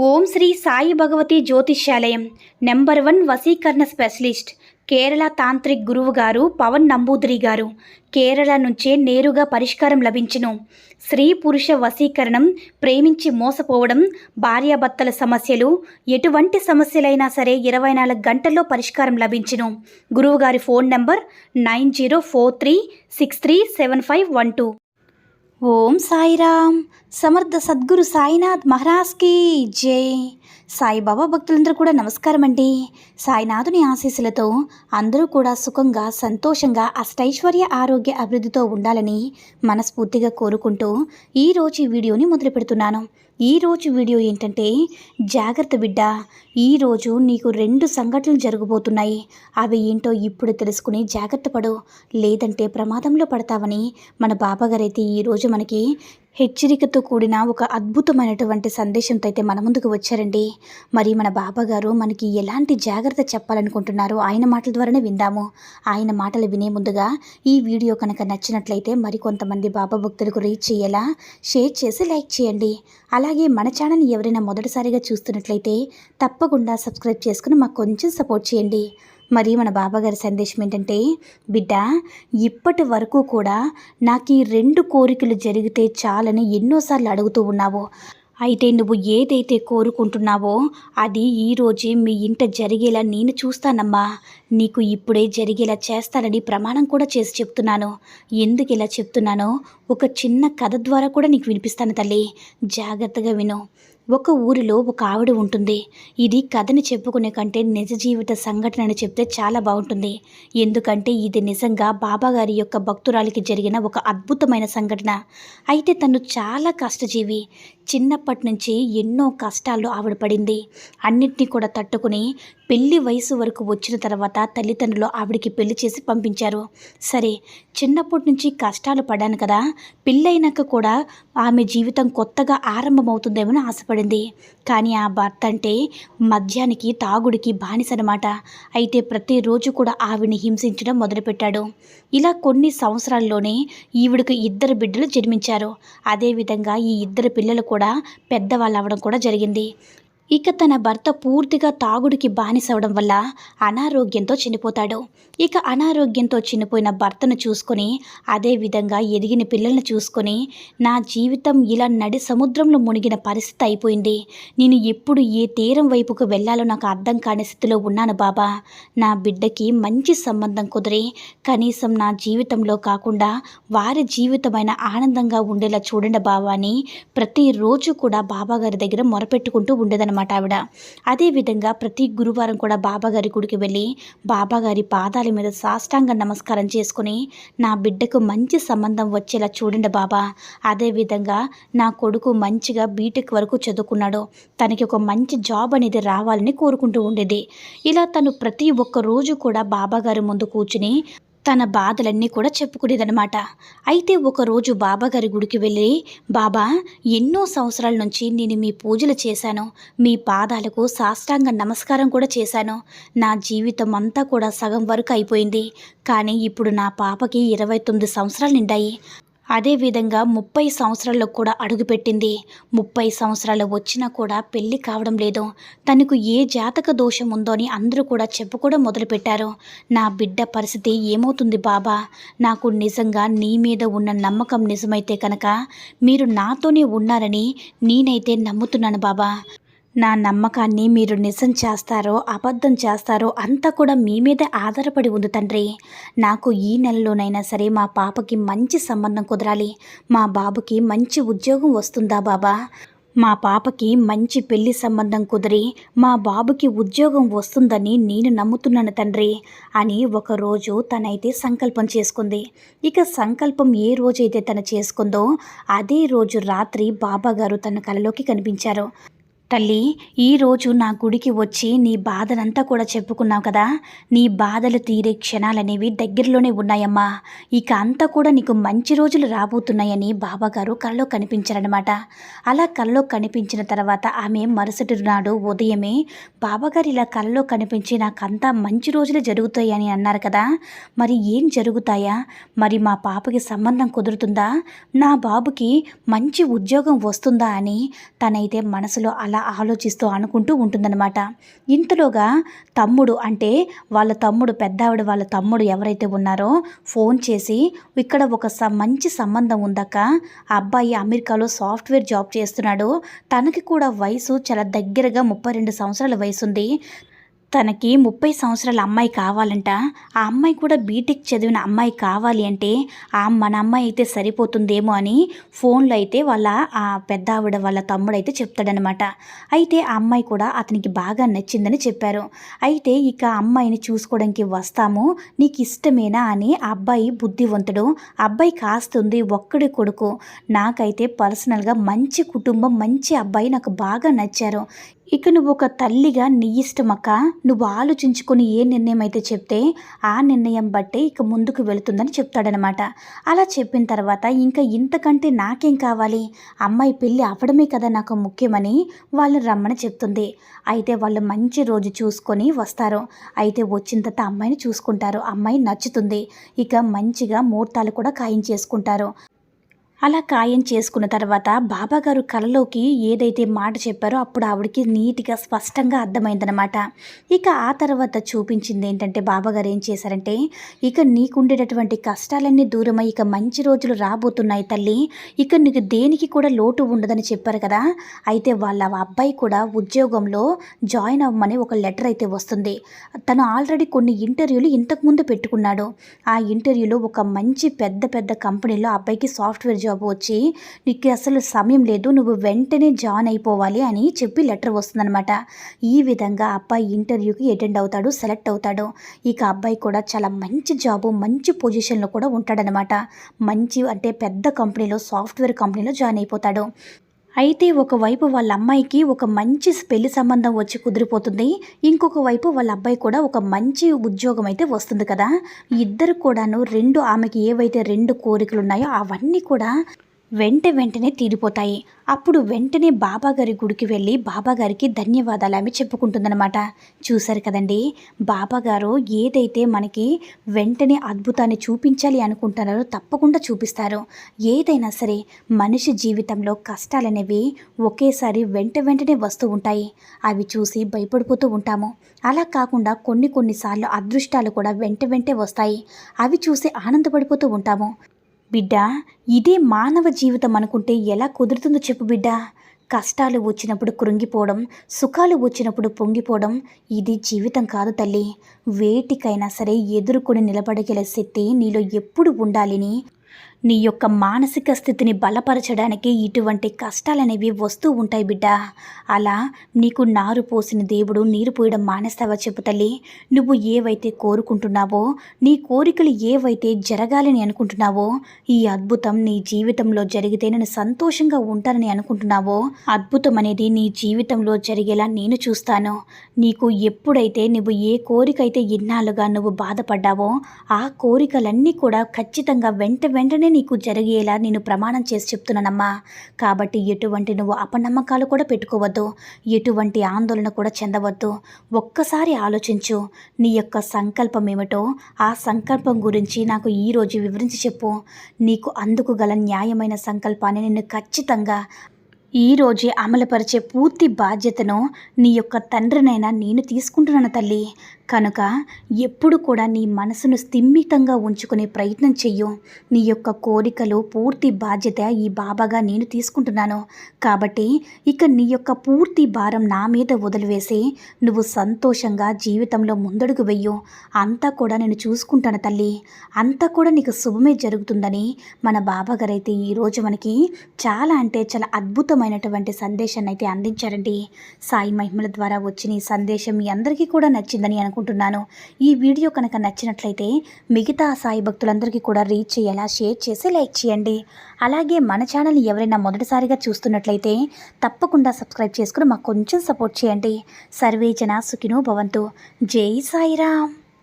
ఓం శ్రీ సాయి భగవతి జ్యోతిష్యాలయం నెంబర్ 1 వశీకరణ specialist Kerala tantric గురువు గారు పవన్ నంబూదిరి గారు. కేరళ నుంచే నేరుగా పరిష్కారం లభించును. స్త్రీ పురుష వశీకరణం, ప్రేమించి మోసపోవడం, భార్యాభర్తల సమస్యలు, ఎటువంటి సమస్యలైనా సరే 24 గంటల్లో పరిష్కారం లభించును. గురువుగారి ఫోన్ నంబర్ 9043637512. ఓం సాయిరామ్. సమర్థ సద్గురు సాయినాథ్ మహారాజ్కి జై. సాయిబాబా భక్తులందరూ కూడా నమస్కారం అండి. సాయినాథుని ఆశీస్సులతో అందరూ కూడా సుఖంగా, సంతోషంగా, అష్టైశ్వర్య, ఆరోగ్య అభివృద్ధితో ఉండాలని మనస్ఫూర్తిగా కోరుకుంటూ ఈరోజు ఈ వీడియోని మొదలు పెడుతున్నాను. ఈరోజు వీడియో ఏంటంటే, జాగ్రత్త బిడ్డ, ఈరోజు నీకు 2 సంఘటనలు జరగబోతున్నాయి. అవి ఏంటో ఇప్పుడు తెలుసుకుని జాగ్రత్త పడు, లేదంటే ప్రమాదంలో పడతావని మన బాబాగారైతే ఈరోజు మనకి హెచ్చరికతో కూడిన ఒక అద్భుతమైనటువంటి సందేశంతో అయితే మన ముందుకు వచ్చారండి. మరి మన బాబాగారు మనకి ఎలాంటి జాగ్రత్త చెప్పాలనుకుంటున్నారో ఆయన మాటల ద్వారానే విందాము. ఆయన మాటలు వినే ముందుగా ఈ వీడియో కనుక నచ్చినట్లయితే మరికొంతమంది బాబా భక్తులకు రీచ్ చేయేలా షేర్ చేసి లైక్ చేయండి. అలాగే మన ఛానల్ని ఎవరైనా మొదటిసారిగా చూస్తున్నట్లయితే తప్పకుండా సబ్స్క్రైబ్ చేసుకుని మాకు కొంచెం సపోర్ట్ చేయండి. మరి మన బాబాగారి సందేశం ఏంటంటే, బిడ్డ, ఇప్పటి వరకు కూడా నాకు ఈ 2 కోరికలు జరిగితే చాలని ఎన్నోసార్లు అడుగుతూ ఉన్నావు. అయితే నువ్వు ఏదైతే కోరుకుంటున్నావో అది ఈరోజే మీ ఇంట జరిగేలా నేను చూస్తానమ్మా. నీకు ఇప్పుడే జరిగేలా చేస్తానని ప్రమాణం కూడా చేసి చెప్తున్నాను. ఎందుకు ఇలా చెప్తున్నానో ఒక చిన్న కథ ద్వారా కూడా నీకు వినిపిస్తాను తల్లి. జాగ్రత్తగా విను. ఒక ఊరిలో ఒక ఆవిడ ఉంటుంది. ఇది కథని చెప్పుకునే కంటే నిజ జీవిత సంఘటనని చెప్తే చాలా బాగుంటుంది. ఎందుకంటే ఇది నిజంగా బాబాగారి యొక్క భక్తురాలికి జరిగిన ఒక అద్భుతమైన సంఘటన. అయితే తను చాలా కష్టజీవి. చిన్నప్పటి నుంచి ఎన్నో కష్టాలు ఆవిడ పడింది. అన్నిటినీ కూడా తట్టుకుని పెళ్లి వయసు వరకు వచ్చిన తర్వాత తల్లిదండ్రులు ఆవిడికి పెళ్లి చేసి పంపించారు. సరే, చిన్నప్పటి నుంచి కష్టాలు పడ్డాను కదా, పెళ్ళైనాక కూడా ఆమె జీవితం కొత్తగా ఆరంభమవుతుందేమో ఆశపడింది. కానీ ఆ భర్త అంటే మద్యానికి, తాగుడికి బానిసనమాట. అయితే ప్రతిరోజు కూడా ఆవిడని హింసించడం మొదలుపెట్టాడు. ఇలా కొన్ని సంవత్సరాల్లోనే ఈవిడకు 2 బిడ్డలు జన్మించారు. అదేవిధంగా ఈ 2 పిల్లలు కూడా పెద్దవాళ్ళు అవ్వడం కూడా జరిగింది. ఇక తన భర్త పూర్తిగా తాగుడికి బానిసవడం వల్ల అనారోగ్యంతో చనిపోతాడు. ఇక అనారోగ్యంతో చనిపోయిన భర్తను చూసుకొని, అదేవిధంగా ఎదిగిన పిల్లల్ని చూసుకొని, నా జీవితం ఇలా నడి సముద్రంలో మునిగిన పరిస్థితి అయిపోయింది. నేను ఎప్పుడు ఏ తీరం వైపుకు వెళ్ళాలో నాకు అర్థం కాని స్థితిలో ఉన్నాను బాబా. నా బిడ్డకి మంచి సంబంధం కుదిరి కనీసం నా జీవితంలో కాకుండా వారి జీవితమైన ఆనందంగా ఉండేలా చూడండి బాబా అని ప్రతిరోజు కూడా బాబాగారి దగ్గర మొరపెట్టుకుంటూ ఉండేదన్నమాట ఆవిడ. అదేవిధంగా ప్రతి గురువారం కూడా బాబాగారి గుడికి వెళ్ళి బాబాగారి పాదాల మీద సాష్టాంగ నమస్కారం చేసుకుని, నా బిడ్డకు మంచి సంబంధం వచ్చేలా చూడండి బాబా. అదేవిధంగా నా కొడుకు మంచిగా బీటెక్ వరకు చదువుకున్నాడు, తనకి ఒక మంచి జాబ్ అనేది రావాలని కోరుకుంటూ ఉండేది. ఇలా తను ప్రతి ఒక్క రోజు కూడా బాబాగారి ముందు కూర్చుని తన బాధలన్నీ కూడా చెప్పుకునేదనమాట. అయితే ఒకరోజు బాబాగారి గుడికి వెళ్ళి, బాబా, ఎన్నో సంవత్సరాల నుంచి నేను మీ పూజలు చేశాను, మీ పాదాలకు సాష్టాంగ నమస్కారం కూడా చేశాను. నా జీవితం అంతా కూడా సగం వరకు అయిపోయింది. కానీ ఇప్పుడు నా పాపకి 29 సంవత్సరాలు నిండాయి. అదేవిధంగా 30 సంవత్సరాల్లో కూడా అడుగుపెట్టింది. 30 సంవత్సరాలు వచ్చినా కూడా పెళ్ళి కావడం లేదు. తనకు ఏ జాతక దోషం ఉందో అని అందరూ కూడా చెప్పుకోవడం మొదలుపెట్టారు. నా బిడ్డ పరిస్థితి ఏమవుతుంది బాబా? నాకు నిజంగా నీ మీద ఉన్న నమ్మకం నిజమైతే కనుక మీరు నాతోనే ఉన్నారని నేనైతే నమ్ముతున్నాను బాబా. నా నమ్మకాన్ని మీరు నిజం చేస్తారో అబద్ధం చేస్తారో అంతా కూడా మీ మీదే ఆధారపడి ఉంది తండ్రి. నాకు ఈ నెలలోనైనా సరే మా పాపకి మంచి సంబంధం కుదరాలి. మా బాబుకి మంచి ఉద్యోగం వస్తుందా బాబా? మా పాపకి మంచి పెళ్లి సంబంధం కుదిరి మా బాబుకి ఉద్యోగం వస్తుందని నేను నమ్ముతున్నాను తండ్రి అని ఒకరోజు తనైతే సంకల్పం చేసుకుంది. ఇక సంకల్పం ఏ రోజైతే తను చేసుకుందో అదే రోజు రాత్రి బాబాగారు తన కలలోకి కనిపించారు. తల్లి, ఈరోజు నా గుడికి వచ్చి నీ బాధనంతా కూడా చెప్పుకున్నావు కదా, నీ బాధలు తీరే క్షణాలనేవి దగ్గరలోనే ఉన్నాయమ్మా. ఇక అంతా కూడా నీకు మంచి రోజులు రాబోతున్నాయని బాబాగారు కలలో కనిపించారనమాట. అలా కలలో కనిపించిన తర్వాత ఆమె మరుసటి నాడు ఉదయమే బాబాగారు ఇలా కలలో కనిపించి నాకంతా మంచి రోజులు జరుగుతాయని అన్నారు కదా, మరి ఏం జరుగుతాయా? మరి మా పాపకి సంబంధం కుదురుతుందా? నా బాబుకి మంచి ఉద్యోగం వస్తుందా అని తనైతే మనసులో అలా అలా ఆలోచిస్తూ అనుకుంటూ ఉంటుందన్నమాట. ఇంతలోగా తమ్ముడు అంటే వాళ్ళ తమ్ముడు పెద్దావిడ వాళ్ళ తమ్ముడు ఎవరైతే ఉన్నారో ఫోన్ చేసి, ఇక్కడ ఒక మంచి సంబంధం ఉందక్క, ఆ అబ్బాయి అమెరికాలో సాఫ్ట్వేర్ జాబ్ చేస్తున్నాడు, తనకి కూడా వయసు చాలా దగ్గరగా 32 సంవత్సరాల వయసుంది, తనకి 30 సంవత్సరాల అమ్మాయి కావాలంట, ఆ అమ్మాయి కూడా బీటెక్ చదివిన అమ్మాయి కావాలి అంటే మన అమ్మాయి అయితే సరిపోతుందేమో అని ఫోన్లో అయితే వాళ్ళ ఆ పెద్ద ఆవిడ వాళ్ళ తమ్ముడైతే చెప్తాడనమాట. అయితే ఆ అమ్మాయి కూడా అతనికి బాగా నచ్చిందని చెప్పారు. అయితే ఇక అమ్మాయిని చూసుకోవడానికి వస్తాము, నీకు ఇష్టమేనా అని. ఆ అబ్బాయి బుద్ధివంతుడు, అబ్బాయి కాస్తుంది, ఒక్కడి కొడుకు, నాకైతే పర్సనల్గా మంచి కుటుంబం, మంచి అబ్బాయి నాకు బాగా నచ్చారు, ఇక నువ్వు ఒక తల్లిగా నీ ఇష్టమక్క, నువ్వు ఆలోచించుకొని ఏ నిర్ణయం అయితే చెప్తే ఆ నిర్ణయం బట్టే ఇక ముందుకు వెళుతుందని చెప్తాడనమాట. అలా చెప్పిన తర్వాత ఇంకా ఇంతకంటే నాకేం కావాలి, అమ్మాయి పెళ్ళి అవ్వడమే కదా నాకు ముఖ్యమని వాళ్ళు రమ్మని చెప్తుంది. అయితే వాళ్ళు మంచి రోజు చూసుకొని వస్తారు. అయితే వచ్చిన తర్వాత అమ్మాయిని చూసుకుంటారు, అమ్మాయి నచ్చుతుంది, ఇక మంచిగా ముహూర్తాలు కూడా ఖాయం చేసుకుంటారు. అలా ఖాయం చేసుకున్న తర్వాత బాబాగారు కలలోకి ఏదైతే మాట చెప్పారో అప్పుడు ఆవిడకి నీట్గా స్పష్టంగా అర్థమైందనమాట. ఇక ఆ తర్వాత చూపించింది ఏంటంటే, బాబాగారు ఏం చేశారంటే, ఇక నీకుండేటటువంటి కష్టాలన్నీ దూరమై ఇక మంచి రోజులు రాబోతున్నాయి తల్లి, ఇక నీకు దేనికి కూడా లోటు ఉండదని చెప్పారు కదా. అయితే వాళ్ళ అబ్బాయి కూడా ఉద్యోగంలో జాయిన్ అవ్వమని ఒక లెటర్ అయితే వస్తుంది. తను ఆల్రెడీ కొన్ని ఇంటర్వ్యూలు ఇంతకుముందు పెట్టుకున్నాడు. ఆ ఇంటర్వ్యూలో ఒక మంచి పెద్ద పెద్ద కంపెనీలో అబ్బాయికి సాఫ్ట్వేర్ జాబ్ వచ్చి, నీకు అసలు సమయం లేదు, నువ్వు వెంటనే జాయిన్ అయిపోవాలి అని చెప్పి లెటర్ వస్తుందన్నమాట. ఈ విధంగా అబ్బాయి ఇంటర్వ్యూకి అటెండ్ అవుతాడు, సెలెక్ట్ అవుతాడు. ఇక అబ్బాయి కూడా చాలా మంచి జాబు, మంచి పొజిషన్లో కూడా ఉంటాడనమాట. మంచి అంటే పెద్ద కంపెనీలో, సాఫ్ట్వేర్ కంపెనీలో జాయిన్ అయిపోతాడు. అయితే ఒకవైపు వాళ్ళ అమ్మాయికి ఒక మంచి పెళ్లి సంబంధం వచ్చి కుదిరిపోతుంది, ఇంకొక వైపు వాళ్ళ అబ్బాయి కూడా ఒక మంచి ఉద్యోగం అయితే వస్తుంది కదా. ఇద్దరు కూడాను ఆమెకి ఏవైతే 2 కోరికలు ఉన్నాయో అవన్నీ కూడా వెంటనే తీరిపోతాయి. అప్పుడు వెంటనే బాబాగారి గుడికి వెళ్ళి బాబాగారికి ధన్యవాదాలు ఆమె చెప్పుకుంటుందన్నమాట. చూశారు కదండి, బాబాగారు ఏదైతే మనకి వెంటనే అద్భుతాన్ని చూపించాలి అనుకుంటున్నారో తప్పకుండా చూపిస్తారు. ఏదైనా సరే మనిషి జీవితంలో కష్టాలనేవి ఒకేసారి వెంటనే వస్తూ ఉంటాయి, అవి చూసి భయపడిపోతూ ఉంటాము. అలా కాకుండా కొన్నిసార్లు అదృష్టాలు కూడా వెంటే వస్తాయి, అవి చూసి ఆనందపడిపోతూ ఉంటాము. బిడ్డ, ఇదే మానవ జీవితం అనుకుంటే ఎలా కుదురుతుందో చెప్పు బిడ్డ. కష్టాలు వచ్చినప్పుడు కృంగిపోవడం, సుఖాలు వచ్చినప్పుడు పొంగిపోవడం, ఇది జీవితం కాదు తల్లి. వేటికైనా సరే ఎదుర్కొని నిలబడగల శక్తి నీలో ఎప్పుడు ఉండాలని, నీ యొక్క మానసిక స్థితిని బలపరచడానికి ఇటువంటి కష్టాలనేవి వస్తూ ఉంటాయి బిడ్డ. అలా నీకు నారు పోసిన దేవుడు నీరు పోయడం మానేస్తావా చెప్పు తల్లి. నువ్వు ఏవైతే కోరుకుంటున్నావో, నీ కోరికలు ఏవైతే జరగాలని అనుకుంటున్నావో, ఈ అద్భుతం నీ జీవితంలో జరిగితే నేను సంతోషంగా ఉంటానని అనుకుంటున్నావో, అద్భుతం అనేది నీ జీవితంలో జరిగేలా నేను చూస్తాను. నీకు ఎప్పుడైతే నువ్వు ఏ కోరిక అయితే ఇన్నాళ్ళుగా నువ్వు బాధపడ్డావో, ఆ కోరికలన్నీ కూడా ఖచ్చితంగా వెంటనే నీకు జరిగేలా నేను ప్రమాణం చేసి చెప్తున్నానమ్మా. కాబట్టి ఎటువంటి నువ్వు అపనమ్మకాలు కూడా పెట్టుకోవద్దు, ఎటువంటి ఆందోళన కూడా చెందవద్దు. ఒక్కసారి ఆలోచించు, నీ యొక్క సంకల్పం ఏమిటో ఆ సంకల్పం గురించి నాకు ఈరోజు వివరించి చెప్పు. నీకు అందుకు గల న్యాయమైన సంకల్పాన్ని నేను ఖచ్చితంగా ఈరోజే అమలుపరిచే పూర్తి బాధ్యతను నీ యొక్క తండ్రినైనా నేను తీసుకుంటున్నాను తల్లి. కనుక ఎప్పుడు కూడా నీ మనసును స్థిమితంగా ఉంచుకునే ప్రయత్నం చెయ్యు. నీ యొక్క కోరికలు పూర్తి బాధ్యత ఈ బాబాగా నేను తీసుకుంటున్నాను. కాబట్టి ఇక నీ యొక్క పూర్తి భారం నా మీద వదిలివేసి నువ్వు సంతోషంగా జీవితంలో ముందడుగు వెయ్యు. అంతా కూడా నేను చూసుకుంటాను తల్లి, అంతా కూడా నీకు శుభమే జరుగుతుందని మన బాబాగారు అయితే ఈరోజు మనకి చాలా అంటే చాలా అద్భుతమైనటువంటి సందేశాన్ని అయితే అందించారండి. సాయి మహిమల ద్వారా వచ్చిన ఈ సందేశం మీ అందరికీ కూడా నచ్చిందని అనుకుంటున్నాను. ఈ వీడియో కనుక నచ్చినట్లయితే మిగతా సాయి భక్తులందరికీ కూడా రీచ్ అయ్యేలా షేర్ చేసి లైక్ చేయండి. అలాగే మన ఛానల్ని ఎవరైనా మొదటిసారిగా చూస్తున్నట్లయితే తప్పకుండా సబ్స్క్రైబ్ చేసుకుని మాకు కొంచెం సపోర్ట్ చేయండి. సర్వే జన సుఖినో భవంతు. జై సాయిరామ్.